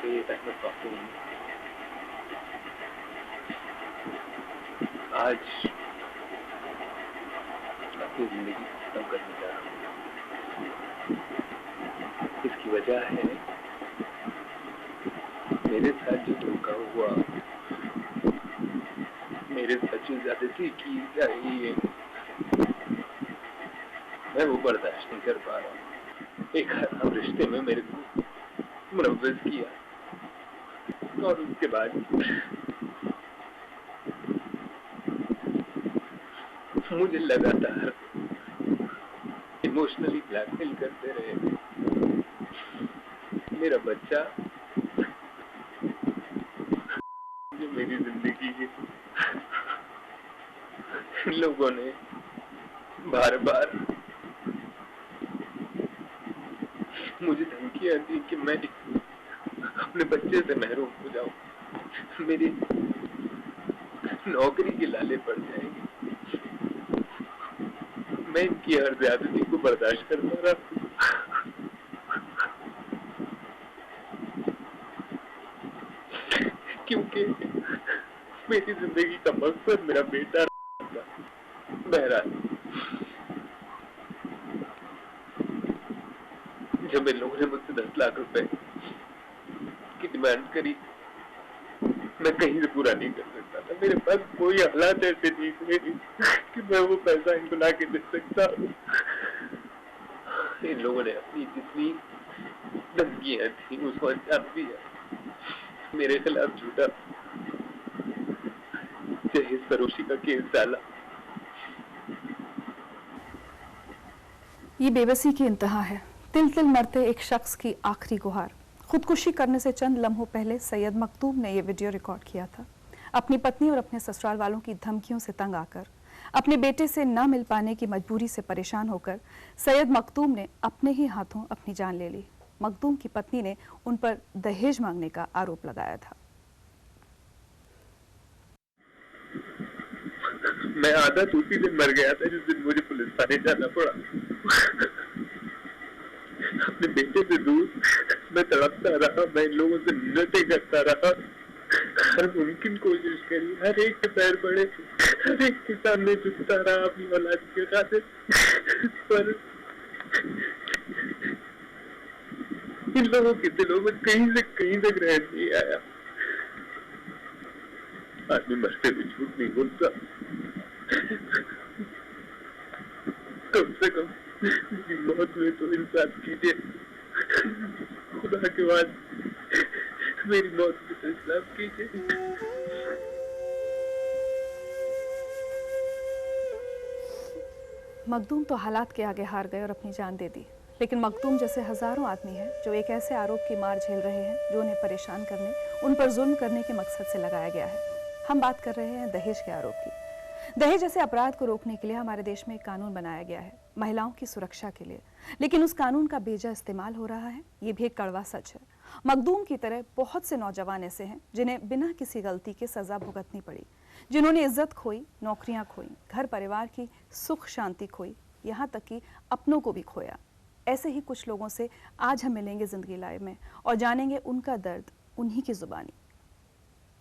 सैयद अहमद खातून आज अपनी जिंदगी खत्म करने जा रहा हूँ। इसकी वजह है मेरे साथ जो धोखा हुआ, मेरे साथ जो ज्यादती की जा रही है, मैं वो बर्दाश्त नहीं कर पा रहा हूँ। एक हराम रिश्ते में मेरे को मुलव्वस किया और उसके बाद मुझे लगातार इमोशनली ब्लैकमेल करते रहे। मेरा बच्चा जो मेरी जिंदगी है, इन लोगों ने बार बार मुझे धमकियां दी कि मैं अपने बच्चे से महरूम हो जाऊं, मेरी नौकरी के लाले पड़ जाएंगे। मैं इनकी हर ज्यादती को बर्दाश्त करता रहा, क्योंकि मेरी जिंदगी का मकसद मेरा बेटा था। बहरहाल जब इन लोगों ने मुझसे 10 लाख रुपए की डिमांड करी, मैं कहीं से पूरा नहीं कर सकता था। मेरे पास कोई हालात ऐसे नहीं थे कि मैं वो पैसा इनको ला के दे सकता। इन लोगों ने अपनी जितनी धमकियां थी उसको अंजाम दिया। मेरे खिलाफ झूठा जहेज फरोशी का केस डाला। ये बेबसी की इंतहा है। तिल तिल मरते एक शख्स की आखिरी गुहार। खुदकुशी करने से चंद लम्हों पहले सैयद मखदूम ने यह वीडियो रिकॉर्ड किया था। अपनी पत्नी और अपने ससुराल वालों की धमकियों से तंग आकर, अपने बेटे से न मिल पाने की मजबूरी से परेशान होकर सैयद मखदूम ने अपने ही हाथों अपनी जान ले ली। मखदूम की पत्नी ने उन पर दहेज मांगने का आरोप लगाया था। मैं आधा तो उसी दिन मर गया था जिस दिन मुझे पुलिस थाने जाना पड़ा। अपने बेटे से दूर मैं तड़पता रहा, मैं इन लोगों से मिन्नतें करता रहा, हर मुमकिन कोशिश करी, हर एक के पैर पड़े, हर एक के सामने झुकता रहा अपनी औलाद के खातिर, पर इन लोगों के दिलों में कहीं से कहीं तक रहन नहीं आया। आदमी मरते भी झूठ नहीं बोलता, कम से कम मौत में तो इंसाफ कीजिए। खुदा के बाद मेरी मौत में तो इंसाफ कीजिए। मखदूम तो हालात के आगे हार गए और अपनी जान दे दी, लेकिन मखदूम जैसे हजारों आदमी हैं जो एक ऐसे आरोप की मार झेल रहे हैं जो उन्हें परेशान करने, उन पर जुल्म करने के मकसद से लगाया गया है। हम बात कर रहे हैं दहेज के आरोप की। दहेज जैसे अपराध को रोकने के लिए हमारे देश में एक कानून बनाया गया है, महिलाओं की सुरक्षा के लिए, लेकिन उस कानून का बेजा इस्तेमाल हो रहा है, ये भी एक कड़वा सच है। मखदूम की तरह बहुत से नौजवान ऐसे हैं जिन्हें बिना किसी गलती के सजा भुगतनी पड़ी, जिन्होंने इज्जत खोई, नौकरियां खोई, घर परिवार की सुख शांति खोई, यहाँ तक कि अपनों को भी खोया। ऐसे ही कुछ लोगों से आज हम मिलेंगे जिंदगी लाइव में और जानेंगे उनका दर्द उन्हीं की जुबानी।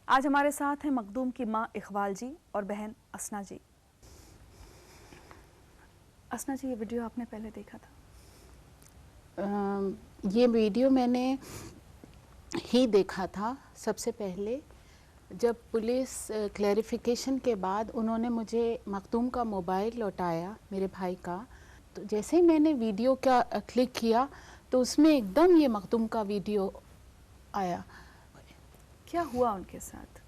आज हमारे साथ हैं मखदूम की माँ इकबाल जी और बहन असना जी। असना जी, ये वीडियो आपने पहले देखा था? ये वीडियो मैंने ही देखा था सबसे पहले, जब पुलिस क्लैरिफिकेशन के बाद उन्होंने मुझे मखदूम का मोबाइल लौटाया, मेरे भाई का। तो जैसे ही मैंने वीडियो का क्लिक किया तो उसमें एकदम ये मखदूम का वीडियो आया। क्या हुआ उनके साथ?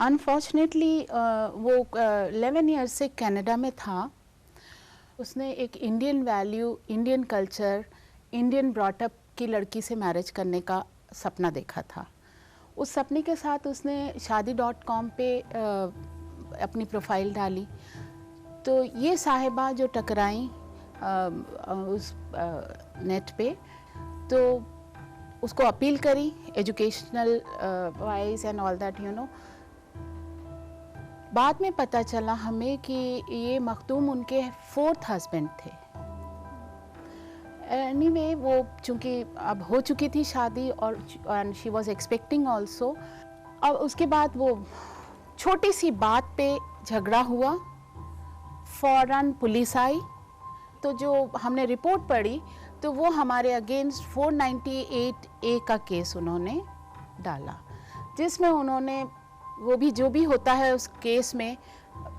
अनफॉर्चुनेटली वो 11 ईयर्स से कनाडा में था। उसने एक Indian value, Indian culture, Indian brought up की लड़की से मैरिज करने का सपना देखा था। उस सपने के साथ उसने शादी.com पे अपनी प्रोफाइल डाली। तो ये साहिबा जो टकराई उस नेट पे, तो उसको अपील करी educational wise and all that, you know. बाद में पता चला हमें कि ये मखदूम उनके 4th हस्बैंड थे। एनीवे वो चूँकि अब हो चुकी थी शादी और शी वॉज एक्सपेक्टिंग ऑल्सो। अब उसके बाद वो छोटी सी बात पे झगड़ा हुआ, फौरन पुलिस आई, तो जो हमने रिपोर्ट पढ़ी तो वो हमारे अगेंस्ट 498A का केस उन्होंने डाला, जिसमें उन्होंने वो भी जो भी होता है उस केस में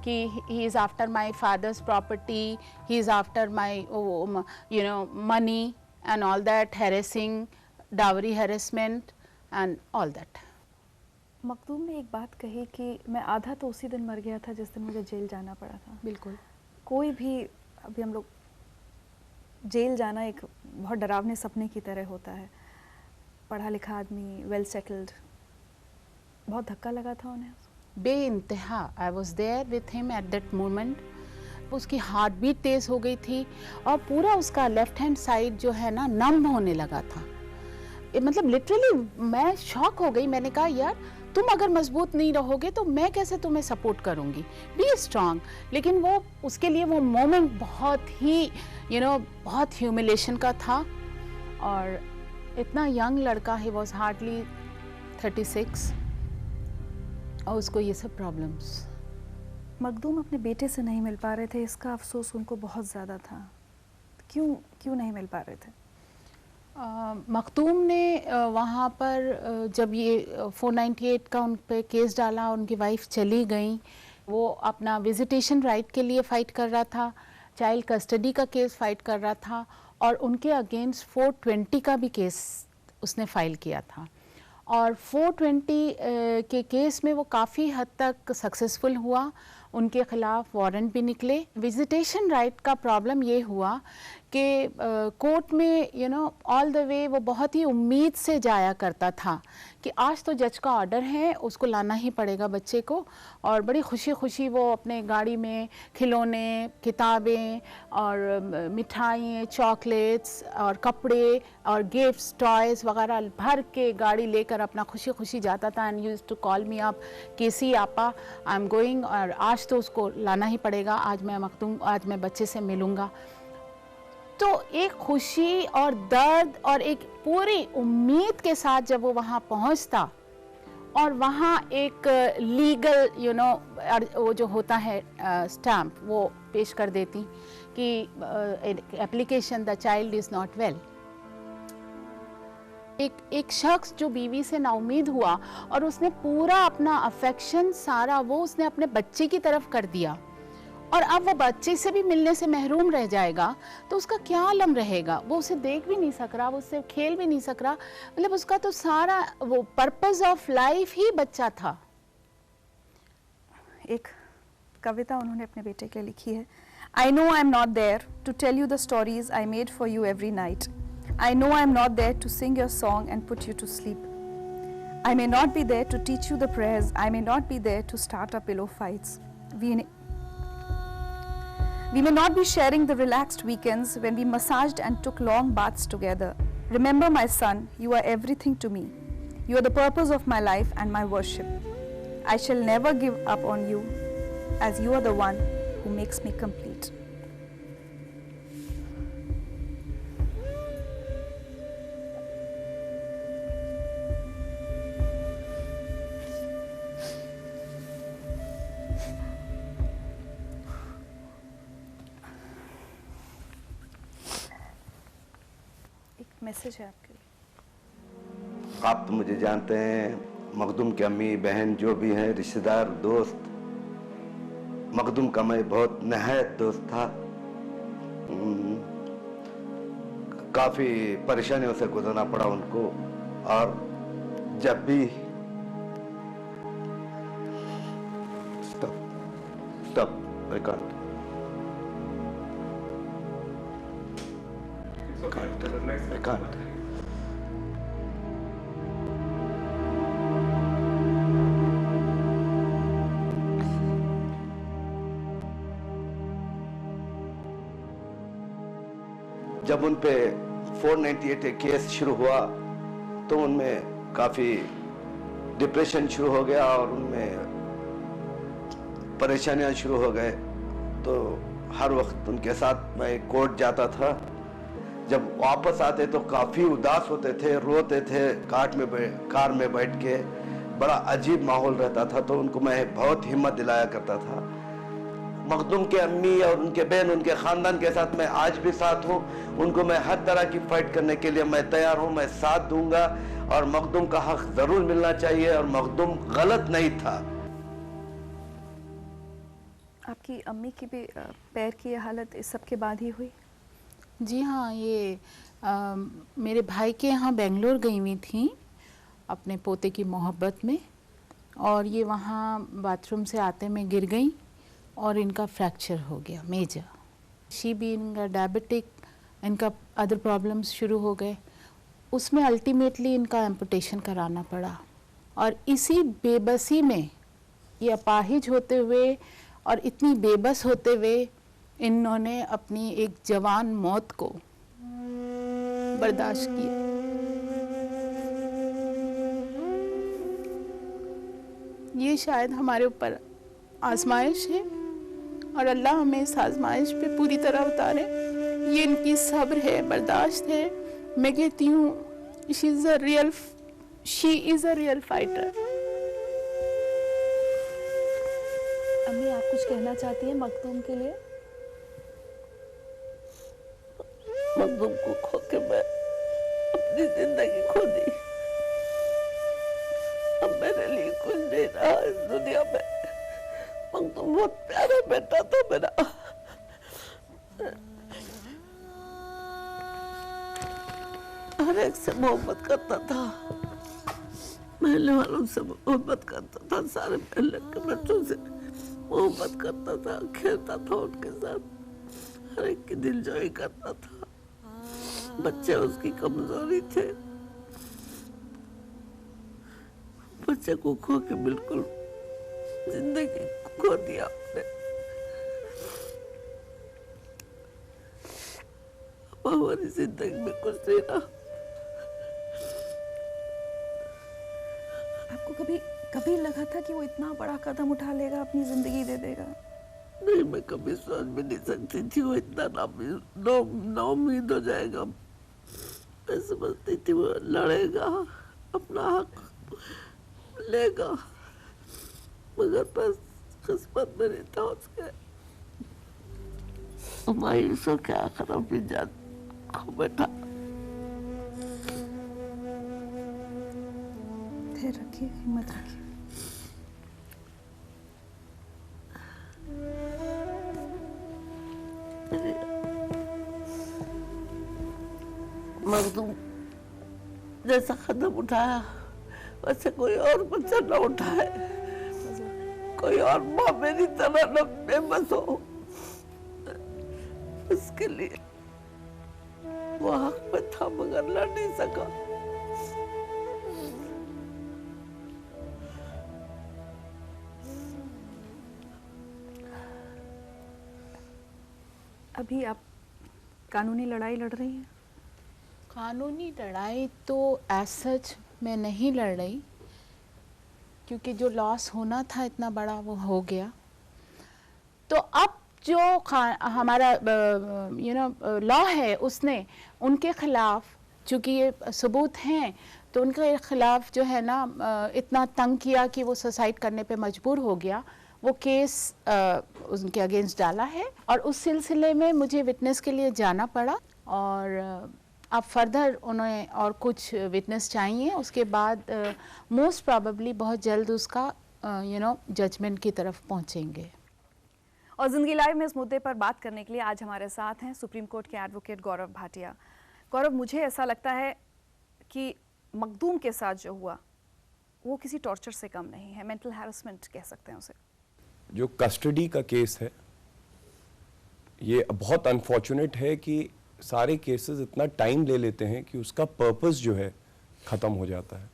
कि he is after my father's property, he is after my money and all that, harassing, dowry harassment and all that. Makhdoom ने एक बात कही कि मैं आधा तो उसी दिन मर गया था जिस दिन मुझे जेल जाना पड़ा था। बिल्कुल। कोई भी, अभी हम लोग जेल जाना एक बहुत डरावने सपने की तरह होता है। पढ़ा लिखा आदमी, वेल सेटल्ड, बहुत धक्का लगा था उन्हें। बेइंतहा, I was there with him at that moment. उसकी हार्ट बीट तेज हो गई थी और पूरा उसका लेफ्ट हैंड साइड जो है ना नम होने लगा था। मतलब लिटरली मैं शॉक हो गई। मैंने कहा यार तुम अगर मजबूत नहीं रहोगे तो मैं कैसे तुम्हें सपोर्ट करूंगी, बी स्ट्रांग। लेकिन वो उसके लिए वो मोमेंट बहुत ही बहुत ह्यूमिलेशन का था। और इतना यंग लड़का, ही वॉज हार्डली 36, और उसको ये सब प्रॉब्लम्स। मखदूम अपने बेटे से नहीं मिल पा रहे थे, इसका अफसोस उनको बहुत ज़्यादा था। क्यों नहीं मिल पा रहे थे? मखदूम ने वहाँ पर जब ये 498 का उन पे केस डाला, उनकी वाइफ चली गई, वो अपना विजिटेशन राइट के लिए फ़ाइट कर रहा था, चाइल्ड कस्टडी का केस फाइट कर रहा था, और उनके अगेंस्ट 420 का भी केस उसने फाइल किया था। और 420 के केस में वो काफ़ी हद तक सक्सेसफुल हुआ, उनके ख़िलाफ़ वारंट भी निकले। विजिटेशन राइट का प्रॉब्लम ये हुआ कि कोर्ट में ऑल द वे वो बहुत ही उम्मीद से जाया करता था कि आज तो जज का ऑर्डर है, उसको लाना ही पड़ेगा बच्चे को। और बड़ी खुशी खुशी वो अपने गाड़ी में खिलौने, किताबें और मिठाइयाँ, चॉकलेट्स और कपड़े और गिफ्ट्स, टॉयज़ वगैरह भर के गाड़ी लेकर अपना खुशी खुशी जाता था। And used to call me up, केसी आपा आई एम गोइंग, और आज तो उसको लाना ही पड़ेगा, आज मैं बच्चे से मिलूँगा। तो एक खुशी और दर्द और एक पूरी उम्मीद के साथ जब वो वहाँ पहुँचता और वहाँ एक लीगल वो जो होता है स्टैम्प वो पेश कर देती कि application the child is not well. एक शख्स जो बीवी से नाउमीद हुआ और उसने पूरा अपना अफेक्शन सारा वो उसने अपने बच्चे की तरफ कर दिया, और अब वो बच्चे से भी मिलने से महरूम रह जाएगा तो उसका क्या आलम रहेगा। वो उसे देख भी नहीं सक रहा, वो उससे खेल भी नहीं सक रहा, मतलब उसका तो सारा वो पर्पस ऑफ लाइफ ही बच्चा था। एक कविता उन्होंने अपने बेटे के लिए लिखी है। I know I am not there to tell you the stories I made for you every night. I know I am not there to sing your song and put you to sleep. I may not be there to teach you the prayers. I may not be there to start a pillow fights. We may not be sharing the relaxed weekends when we massaged and took long baths together. Remember, my son, you are everything to me. You are the purpose of my life and my worship. I shall never give up on you, as you are the one who makes me complete. Message है आपके लिए। आप तो मुझे जानते हैं, मखदूम की अम्मी, बहन, जो भी हैं, रिश्तेदार, दोस्त, मखदूम का मैं बहुत नहायत दोस्त था। काफ़ी परेशानियों से गुजरना पड़ा उनको, और जब भी stop, I can't. I can't. जब उन पे 498 केस शुरू हुआ तो उनमें काफ़ी डिप्रेशन शुरू हो गया और उनमें परेशानियां शुरू हो गए। तो हर वक्त उनके साथ मैं कोर्ट जाता था। जब वापस आते तो काफ़ी उदास होते थे, रोते थे, कार में बैठ के। बड़ा अजीब माहौल रहता था, तो उनको मैं बहुत हिम्मत दिलाया करता था। मखदूम के अम्मी और उनके बहन, उनके ख़ानदान के साथ मैं आज भी साथ हूँ। उनको मैं हर तरह की फ़ाइट करने के लिए मैं तैयार हूँ, मैं साथ दूंगा और मखदूम का हक ज़रूर मिलना चाहिए और मखदूम गलत नहीं था। आपकी अम्मी की भी पैर की ये हालत इस सब के बाद ही हुई? जी हाँ, ये मेरे भाई के यहाँ बेंगलोर गई हुई थी अपने पोते की मोहब्बत में, और ये वहाँ बाथरूम से आते में गिर गई और इनका फ्रैक्चर हो गया मेजर। शी भी इनका डायबिटिक, इनका अदर प्रॉब्लम्स शुरू हो गए। उसमें अल्टीमेटली इनका एम्पुटेशन कराना पड़ा। और इसी बेबसी में ये अपाहिज होते हुए और इतनी बेबस होते हुए इन्होंने अपनी एक जवान मौत को बर्दाश्त किया। ये शायद हमारे ऊपर आजमाइश है और अल्लाह हमें इस आजमाइश पे पूरी तरह उतारे। ये इनकी सब्र है, बर्दाश्त है। मैं कहती हूँ she is a real fighter. अम्मी, आप कुछ कहना चाहती हैं मखदूम के लिए? मखदूम को खो के मैं अपनी जिंदगी खो दी। अब मेरे लिए कुछ नहीं रहा इस दुनिया में। मखदूम बहुत प्यारा बेटा था मेरा। हर एक से मोहब्बत करता था, महल्ले वालों से मोहब्बत करता था, सारे महल्ले के बच्चों से मोहब्बत करता था, खेलता था उनके साथ, हर एक की दिलजोई करता था। बच्चे उसकी कमजोरी थे। बच्चे को खो के बिल्कुल जिंदगी खो दिया आपने। हमारी जिंदगी में कुछ नहीं रहा। आपको कभी लगा था कि वो इतना बड़ा कदम उठा लेगा, अपनी जिंदगी दे देगा? नहीं, मैं कभी सोच भी नहीं सकती थी वो इतना नाउम्मीद हो जाएगा। मैं समझती थी वो लड़ेगा, अपना हक लेगा, मगर बस किस्मत में नहीं था उसके। मायूसों के आखिर अपनी जान खो बैठा। धैर्य रखिए, हिम्मत रखिए। मखदूम जैसा कदम उठाया वैसे कोई और बच्चा न उठाए, कोई और माँ मेरी तरह न बेबस हो। उसके लिए वो हक में था मगर लड़ नहीं सका। अभी आप कानूनी लड़ाई लड़ रही हैं? कानूनी लड़ाई तो एज सच मैं नहीं लड़ रही, क्योंकि जो लॉस होना था इतना बड़ा वो हो गया। तो अब जो हमारा लॉ है उसने उनके खिलाफ, चूँकि ये सबूत हैं, तो उनके खिलाफ जो है ना इतना तंग किया कि वो सुसाइड करने पे मजबूर हो गया। वो केस उनके अगेंस्ट डाला है और उस सिलसिले में मुझे विटनेस के लिए जाना पड़ा। और अब फर्दर उन्हें और कुछ विटनेस चाहिए, उसके बाद मोस्ट प्रॉबेबली बहुत जल्द उसका जजमेंट की तरफ पहुंचेंगे। और ज़िंदगी लाइव में इस मुद्दे पर बात करने के लिए आज हमारे साथ हैं सुप्रीम कोर्ट के एडवोकेट गौरव भाटिया। गौरव, मुझे ऐसा लगता है कि मखदूम के साथ जो हुआ वो किसी टॉर्चर से कम नहीं है, मेंटल हैरेसमेंट कह सकते हैं उसे। जो कस्टडी का केस है ये बहुत अनफॉर्चुनेट है कि सारे केसेस इतना टाइम ले लेते हैं कि उसका पर्पस जो है ख़त्म हो जाता है।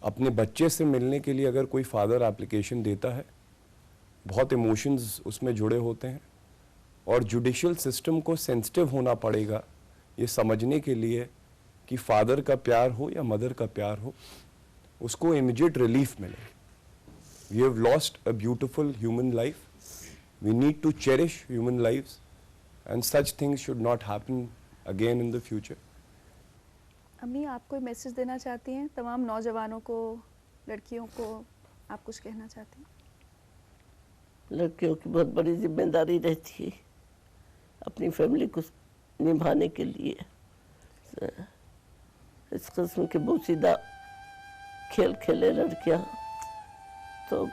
अपने बच्चे से मिलने के लिए अगर कोई फादर एप्लीकेशन देता है, बहुत इमोशंस उसमें जुड़े होते हैं और जुडिशियल सिस्टम को सेंसिटिव होना पड़ेगा ये समझने के लिए कि फादर का प्यार हो या मदर का प्यार हो, उसको इमीडिएट रिलीफ मिले। We have lost a beautiful human life. We need to cherish human lives and such things should not happen again in the future. अम्मी, आप कोई मैसेज देना चाहती हैं तमाम नौजवानों को, लड़कियों को? आप कुछ कहना चाहती हैं? लड़कियों की बहुत बड़ी जिम्मेदारी रहती है अपनी फैमिली को निभाने के लिए। इस किस्म के बोसीदा खेल खेले लड़कियां तो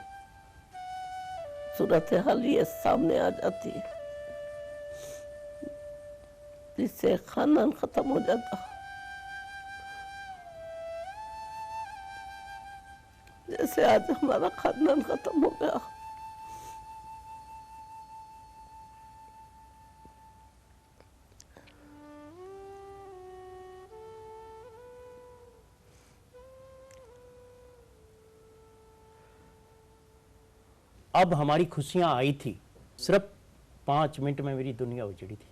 सूरत हाल ये सामने आ जाती है, जिससे खानदान खत्म हो जाता। जैसे आज हमारा खानदान खत्म हो गया। अब हमारी खुशियां आई थी, सिर्फ 5 मिनट में मेरी दुनिया उजड़ी थी।